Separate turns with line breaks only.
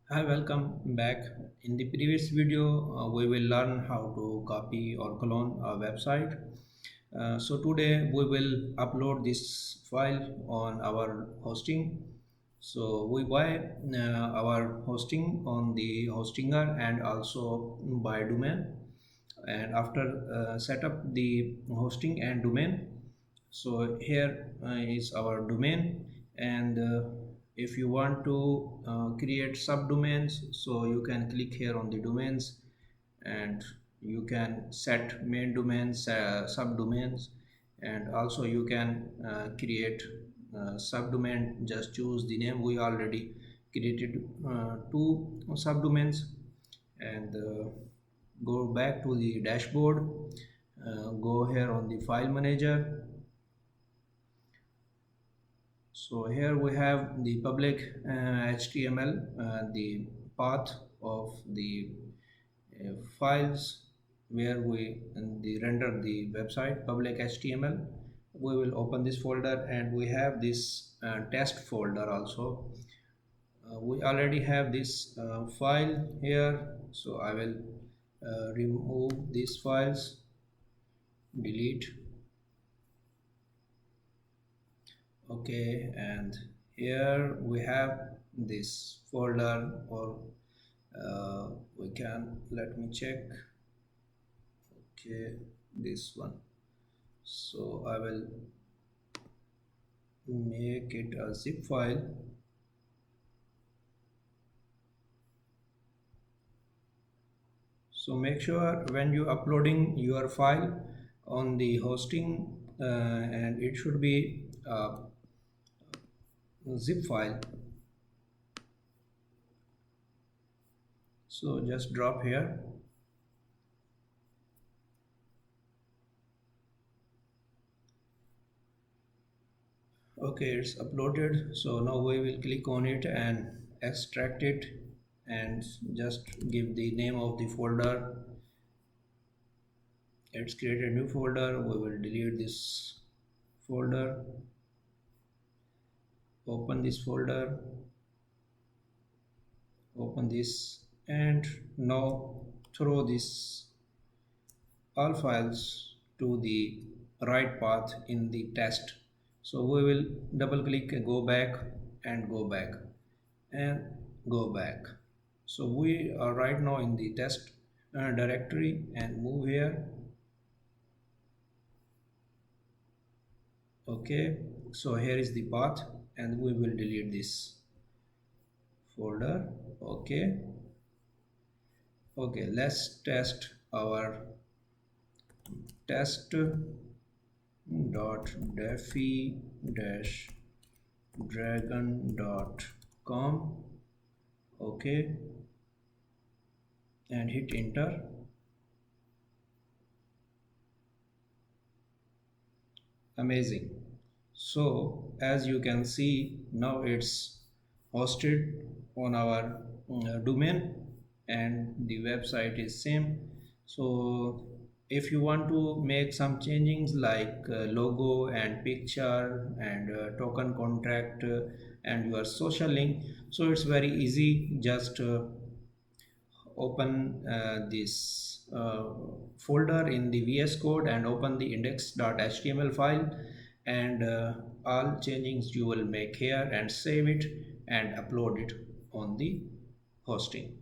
Hi, welcome back. In the previous video, we will learn how to copy or clone a website. So today we will upload this file on our hosting. So we buy our hosting on the hostinger and also buy domain. And after set up the hosting and domain, so here is our domain, and if you want to create subdomains, so you can click here on the domains, and you can set main domains, subdomains, and also you can create subdomain. Just choose the name. We already created two subdomains, and go back to the dashboard. Go here on the file manager. So here we have the public HTML, the path of the files where we the render the website public HTML. We will open this folder, and we have this test folder also. We already have this file here, so I will remove these files, delete. Okay, and here we have this folder, or we can, let me check. Okay, this one. So I will make it a zip file. So make sure when you uploading your file on the hosting, and it should be a zip file. So just drop here. Okay, it's uploaded. So now we will click on it and extract it, and just give the name of the folder. Let's create a new folder. We will delete this folder, open this folder, open this, and now throw this all files to the right path in the test. So we will double click, go back, and go back, and go back. So we are right now in the test directory, and move here. Okay, so here is the path, and we will delete this folder. Okay, let's test our test dot defi dash dragon.com. Okay, and hit enter. Amazing. So as you can see, now it's hosted on our domain, and the website is same. So if you want to make some changings like logo and picture and token contract and your social link, so it's very easy. Just open this folder in the VS Code and open the index.html file, and all changings you will make here, and save it and upload it on the hosting.